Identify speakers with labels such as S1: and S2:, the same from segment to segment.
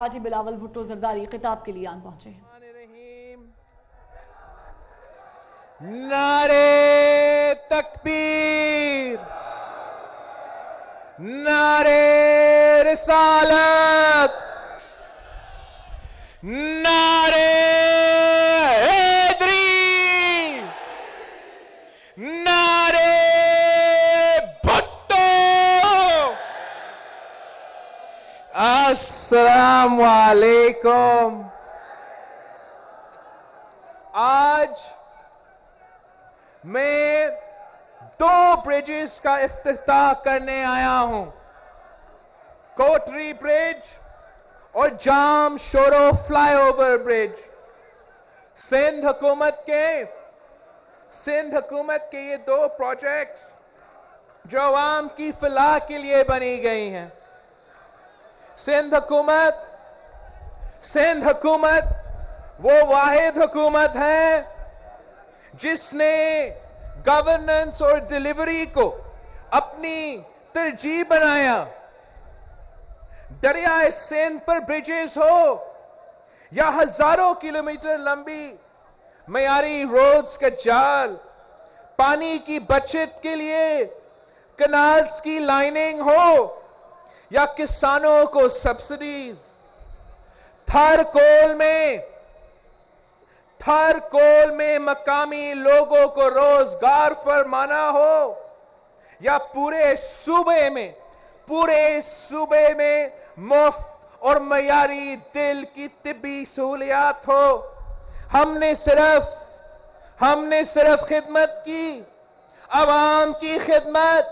S1: حاجی بلاول بھٹو زرداری خطاب کے لیے آن پہنچے ہیں۔
S2: نعرے تکبیر، نعرے رسالت، نعرے حیدری، نعرے بھٹو۔ السلام علیکم۔ آج میں دو برجز کا افتتاح کرنے آیا ہوں، کوٹری برج اور جام Shoro fly over bridge. Sindh حکومت کے یہ دو پروجیکٹس جو عوام کی فلاح کے لیے بنی گئی ہیں۔ سندھ حکومت وہ واحد حکومت ہے جس نے گورننس اور ڈیلیوری کو اپنی ترجیح بنایا۔ دریائے سندھ پر برجز ہو یا ہزاروں کلومیٹر لمبی معیاری روڈز کا جال، پانی کی بچت کے لیے کنالز کی لائننگ ہو یا کسانوں کو سبسڈیز، تھر کول میں مقامی لوگوں کو روزگار فرمانا ہو یا پورے صوبے میں مفت اور معیاری دل کی طبی سہولیات ہو۔ ہم نے صرف خدمت کی، عوام کی خدمت،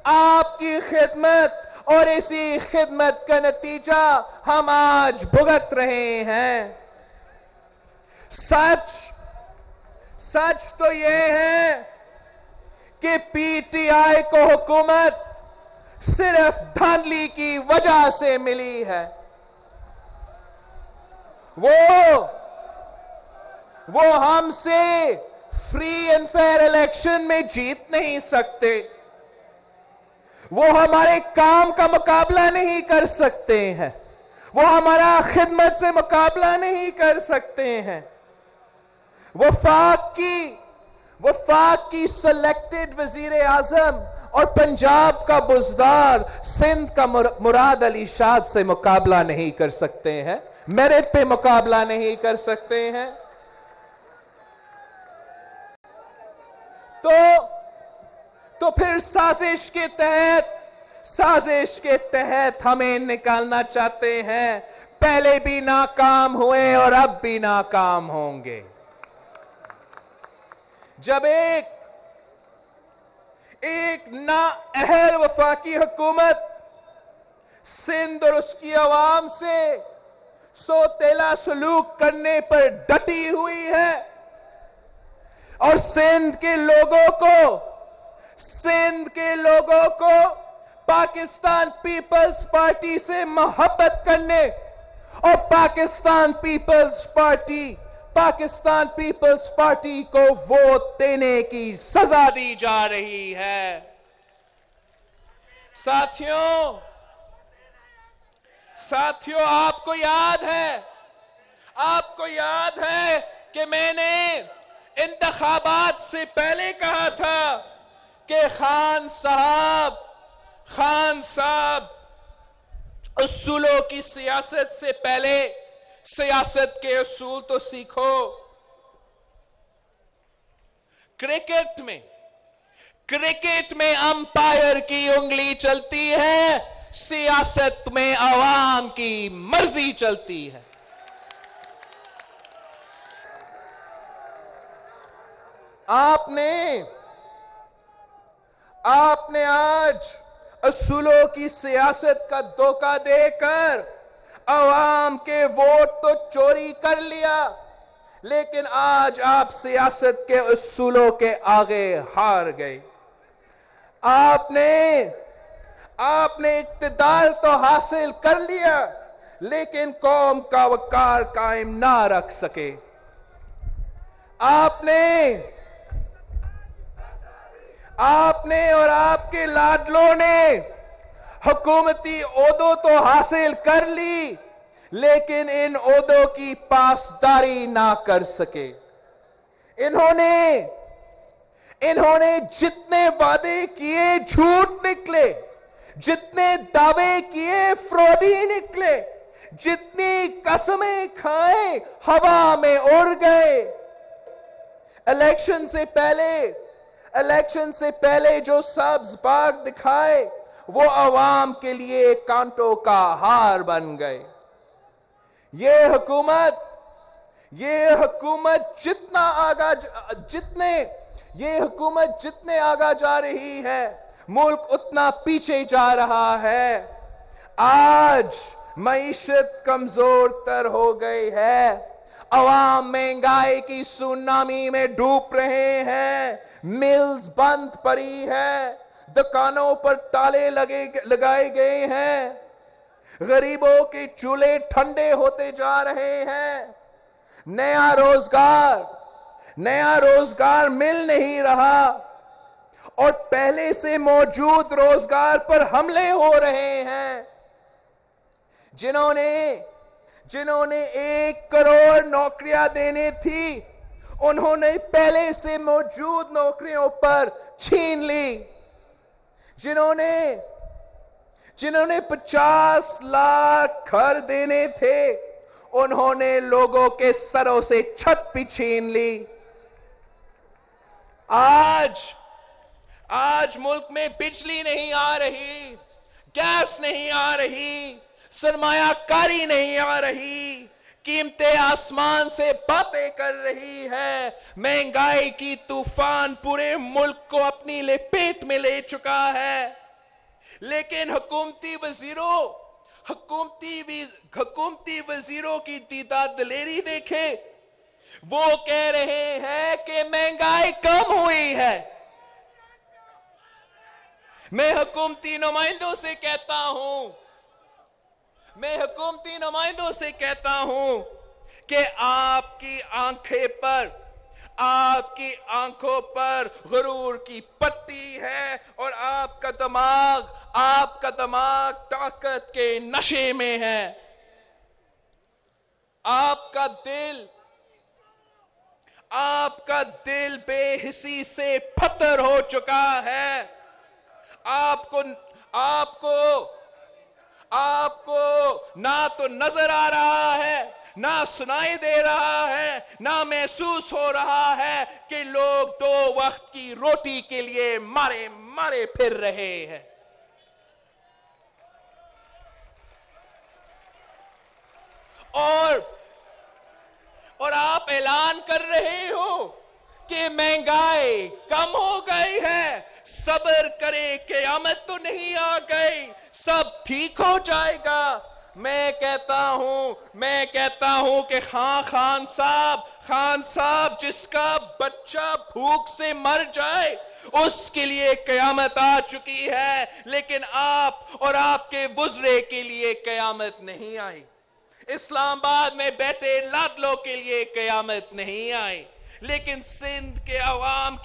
S2: آپ کی خدمت، اور اسی خدمت کا نتیجہ ہم آج بھگت رہے ہیں۔ سچ تو یہ ہے کہ پی ٹی آئی کو حکومت صرف دھاندلی کی وجہ سے ملی ہے۔ وہ ہم سے فری اینڈ فیئر الیکشن میں جیت نہیں سکتے، وہ ہمارے کام کا مقابلہ نہیں کر سکتے ہیں، وہ ہمارا خدمت سے مقابلہ نہیں کر سکتے ہیں۔ وفاق کی سلیکٹڈ وزیر اعظم اور پنجاب کا بزدار سندھ کا مراد علی شاد سے مقابلہ نہیں کر سکتے ہیں، میرٹ پہ مقابلہ نہیں کر سکتے ہیں۔ تو پھر سازش کے تحت ہمیں نکالنا چاہتے ہیں۔ پہلے بھی ناکام ہوئے اور اب بھی ناکام ہوں گے۔ جب ایک نااہل وفاقی حکومت سندھ اور اس کی عوام سے سوتیلا سلوک کرنے پر ڈٹی ہوئی ہے اور سندھ کے لوگوں کو پاکستان پیپلز پارٹی سے محبت کرنے اور پاکستان پیپلز پارٹی کو ووٹ دینے کی سزا دی جا رہی ہے۔ ساتھیوں، آپ کو یاد ہے کہ میں نے انتخابات سے پہلے کہا تھا کہ خان صاحب اصولوں کی سیاست سے پہلے سیاست کے اصول تو سیکھو۔ کرکٹ میں امپائر کی انگلی چلتی ہے، سیاست میں عوام کی مرضی چلتی ہے۔ آپ نے آج اصولوں کی سیاست کا دھوکہ دے کر عوام کے ووٹ تو چوری کر لیا، لیکن آج آپ سیاست کے اصولوں کے آگے ہار گئے۔ آپ نے اقتدار تو حاصل کر لیا، لیکن قوم کا وقار قائم نہ رکھ سکے۔ آپ نے اور آپ کے لاڈلوں نے حکومتی عہدوں تو حاصل کر لی، लेकिन इन ओहदों की पासदारी ना कर सके। इन्होंने जितने वादे किए झूठ निकले, जितने दावे किए फ्रॉडी निकले, जितनी कसमें खाए हवा में उड़ गए। इलेक्शन से पहले जो सब्ज बाग दिखाए वो अवाम के लिए कांटों का हार बन गए। ये हुकूमत जितने आगा जा रही है, मुल्क उतना पीछे जा रहा है। आज मईशत कमजोर तर हो गई है, अवाम महंगाई की सुनामी में डूब रहे हैं, मिल्स बंद पड़ी है, दुकानों पर ताले लगाए गए हैं, गरीबों के चूल्हे ठंडे होते जा रहे हैं, नया रोजगार मिल नहीं रहा और पहले से मौजूद रोजगार पर हमले हो रहे हैं। जिन्होंने 1 करोड़ नौकरियां देने थी, उन्होंने पहले से मौजूद नौकरियों पर छीन ली। जिन्होंने 50 लाख घर देने थे, उन्होंने लोगों के सरों से छत भी छीन ली। आज मुल्क में बिजली नहीं आ रही, गैस नहीं आ रही, सरमायाकारी नहीं आ रही, कीमतें आसमान से बातें कर रही है, महंगाई की तूफान पूरे मुल्क को अपनी लपेट में ले चुका है। लेकिन हुकूमती वजीरों की दीदा दिलेरी देखे, वो कह रहे हैं कि महंगाई कम हुई है। मैं हुकूमती नुमाइंदों से कहता हूं कि आपकी आंखों पर गुरूर की पट्टी है और आपका दिमाग ताकत के नशे में है। आपका दिल बेहिसी से फतर हो चुका है। आपको ना तो नजर आ रहा है, ना सुनाई दे रहा है, ना महसूस हो रहा है कि लोग 2 वक्त की रोटी के लिए मारे फिर रहे हैं। और आप ऐलान कर रहे हो कि महंगाई कम हो गई है, सब्र करे, क़यामत तो नहीं आ गई, सब ठीक हो जाएगा। मैं कहता हूं कि खान साहब जिसका बच्चा भूख से मर जाए उसके लिए क़यामत आ चुकी है, लेकिन आप और आपके बुज़रे के लिए क़यामत नहीं आई। इस्लामाबाद में बैठे लाडलों के लिए क़यामत नहीं आई, लेकिन सिंध के अवाम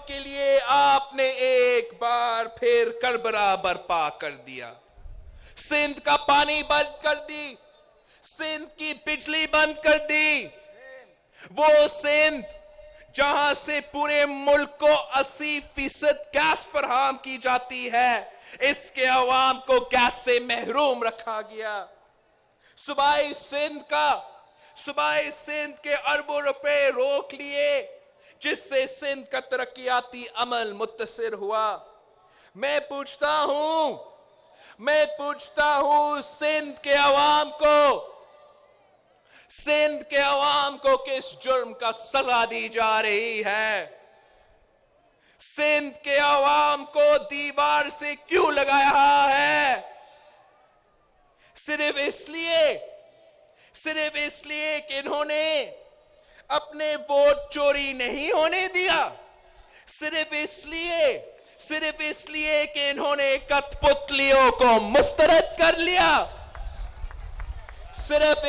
S2: के लिए आपने एक बार फिर करबला बर्पा कर दिया। सिंध का पानी बंद कर दी, सिंध की बिजली बंद कर दी। वो सिंध जहां से पूरे मुल्क को 80% गैस फराहम की जाती है, इसके अवाम को गैस से महरूम रखा गया। सूबाई सिंध के अरबों रुपए रोक लिए, जिससे सिंध का तरक्याती अमल मुत्तसिर हुआ। मैं पूछता हूं सिंध के अवाम को किस जुर्म का सजा दी जा रही है? सिंध के अवाम को दीवार से क्यों लगाया है? सिर्फ इसलिए कि इन्होंने अपने वोट चोरी नहीं होने दिया, सिर्फ इसलिए कि इन्होंने कठपुतलियों को मुस्तरद कर लिया, सिर्फ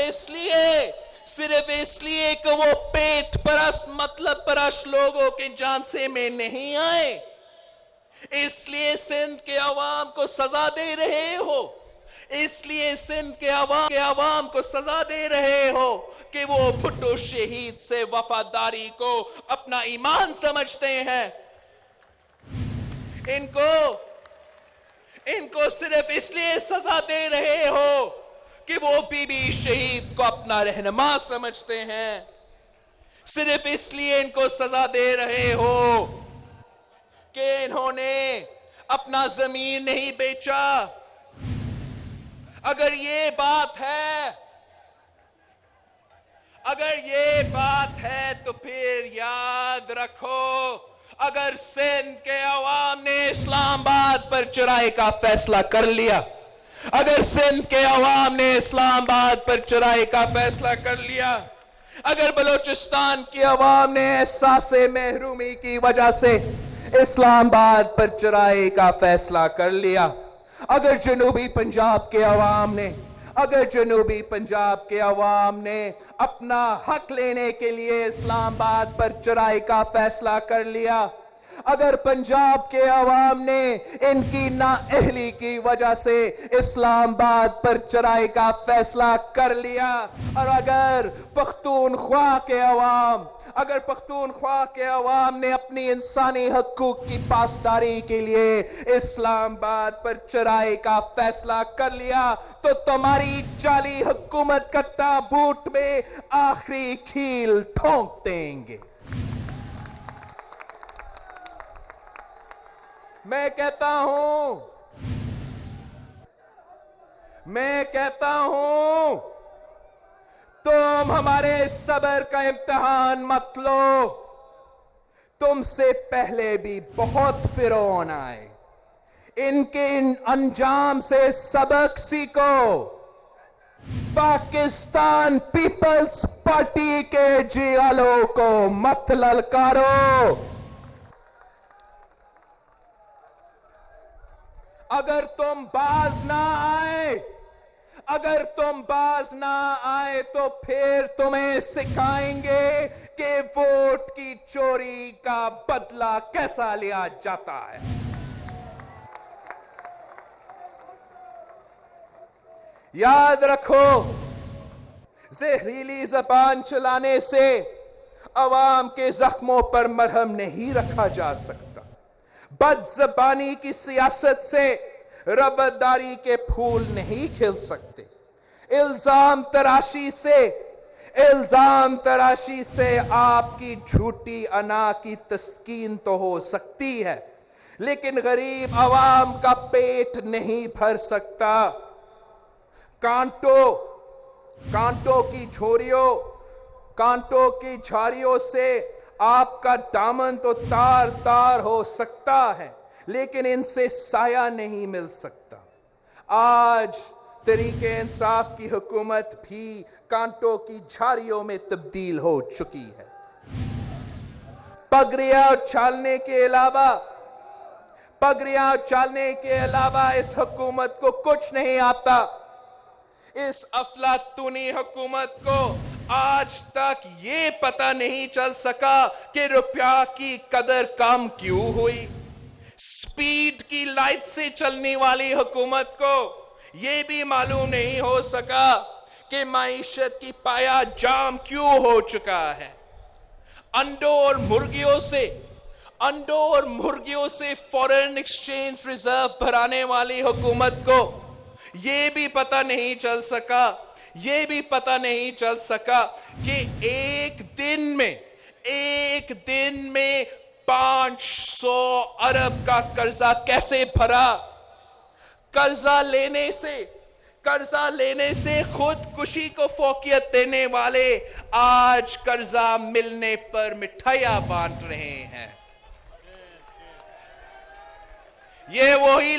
S2: इसलिए कि वो पेट परस्त मतलब परस्त लोगों के झांसे में नहीं आए, इसलिए सिंध के अवाम को सजा दे रहे हो। इसलिए सिंध के आवाम को सजा दे रहे हो कि वो भुट्टो शहीद से वफादारी को अपना ईमान समझते हैं। इनको सिर्फ इसलिए सजा दे रहे हो कि वो बीबी शहीद को अपना रहनुमा समझते हैं। सिर्फ इसलिए इनको सजा दे रहे हो कि इन्होंने अपना जमीन नहीं बेचा। अगर ये बात है तो फिर याद रखो, अगर सिंध के अवाम ने इस्लामाबाद पर चढ़ाई का फैसला कर लिया, अगर सिंध के अवाम ने इस्लामाबाद पर चढ़ाई का फैसला कर लिया, अगर बलोचिस्तान की अवाम ने एहसास-ए महरूमी की वजह से इस्लामाबाद पर चढ़ाई का फैसला कर लिया, अगर जनूबी पंजाब के अवाम ने अपना हक लेने के लिए इस्लामाबाद पर चढ़ाई का फैसला कर लिया, अगर पंजाब के अवाम ने इनकी नाअहली की वजह से इस्लामाबाद पर चढ़ाई का फैसला कर लिया, और अगर पख्तूनख्वा के अवाम ने अपनी इंसानी हकूक की पासदारी के लिए इस्लामाबाद पर चढ़ाई का फैसला कर लिया, तो तुम्हारी जाली हुकूमत का ताबूत में आखिरी खील ठोंक देंगे। मैं कहता हूं तुम हमारे सब्र का इम्तिहान मत लो। तुमसे पहले भी बहुत फिरौन आए, इनके अंजाम से सबक सीखो। पाकिस्तान पीपल्स पार्टी के जियालों को मत ललकारो। अगर तुम बाज ना आए तो फिर तुम्हें सिखाएंगे कि वोट की चोरी का बदला कैसा लिया जाता है। याद रखो, जहरीली जबान चलाने से अवाम के जख्मों पर मरहम नहीं रखा जा सकता। बदज़बानी की सियासत से रबतदारी के फूल नहीं खिल सकते। इल्जाम तराशी से आपकी झूठी अना की तस्कीन तो हो सकती है, लेकिन गरीब अवाम का पेट नहीं भर सकता। कांटों की झाड़ियों से आपका दामन तो तार तार हो सकता है, लेकिन इनसे साया नहीं मिल सकता। आज तरीके इंसाफ की हुकूमत भी कांटों की झाड़ियों में तब्दील हो चुकी है। पगड़ियां उछालने के अलावा इस हुकूमत को कुछ नहीं आता। इस अफलातूनी हुकूमत को आज तक ये पता नहीं चल सका कि रुपया की कदर कम क्यों हुई। स्पीड की लाइट से चलने वाली हुकूमत को ये भी मालूम नहीं हो सका कि माईशत की पाया जाम क्यों हो चुका है। अंडों और मुर्गियों से फॉरेन एक्सचेंज रिजर्व भराने वाली हुकूमत को ये भी पता नहीं चल सका कि एक दिन में 500 अरब का कर्जा कैसे भरा। कर्जा लेने से खुदकुशी को फोकियत देने वाले आज कर्जा मिलने पर मिठाइयां बांट रहे हैं। ये वही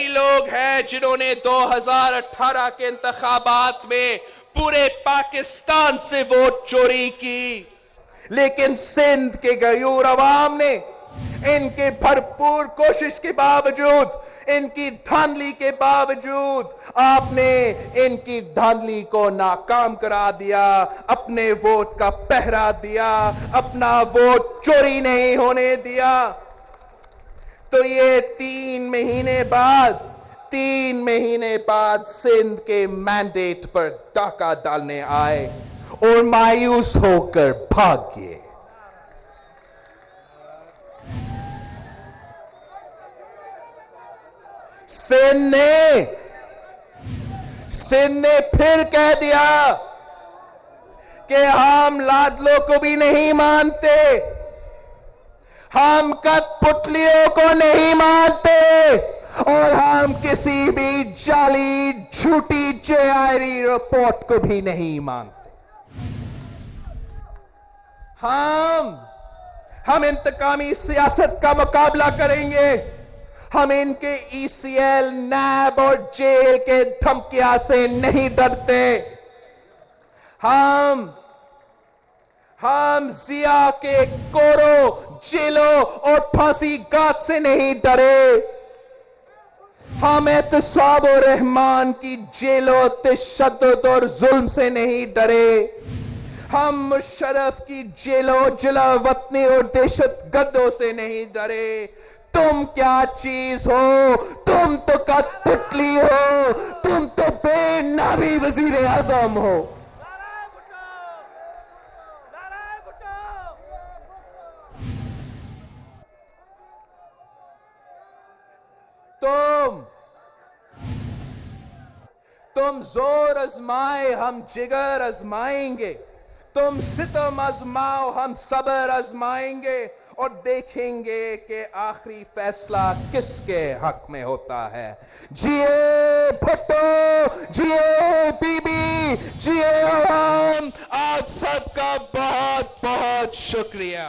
S2: लोग हैं जिन्होंने 2018 के इंतखाबात में पूरे पाकिस्तान से वोट चोरी की, लेकिन सिंध के गयूर अवाम ने इनके भरपूर कोशिश के बावजूद, इनकी धांधली के बावजूद आपने इनकी धांधली को नाकाम करा दिया, अपने वोट का पहरा दिया, अपना वोट चोरी नहीं होने दिया। تو یہ 3 مہینے بعد سندھ کے مینڈیٹ پر ڈاکہ ڈالنے آئے اور مایوس ہو کر بھاگ گئے. سندھ نے پھر کہہ دیا کہ ہم لادلوں کو بھی نہیں مانتے, ہم کٹ پتلیوں کو نہیں مانتے, اور ہم کسی بھی جعلی جھوٹی JIR رپورٹ کو بھی نہیں مانتے. ہم انتقامی سیاست کا مقابلہ کریں گے. ہم ان کے ECL, NAB اور جیل کے دھمکیوں سے نہیں ڈرتے. ہم ضیاء کے کوروں, جیلوں اور پھانسی گھاٹ سے نہیں ڈرے. ہم اعتصام الرحمان کی جیلوں, تشدد اور ظلم سے نہیں ڈرے. ہم مشرف کی جیلوں, جلا وطنی اور دہشت گردوں سے نہیں ڈرے. تم کیا چیز ہو؟ تم تو کٹ پتلی ہو, تم تو بے نامی وزیر اعظم ہو. تم زور آزمائے, ہم جگر آزمائیں گے. تم ستم آزماؤ, ہم صبر آزمائیں گے, اور دیکھیں گے کہ آخری فیصلہ کس کے حق میں ہوتا ہے. جیے بھٹو, جیے بی بی, جیے عوام. آپ سب کا بہت بہت شکریہ.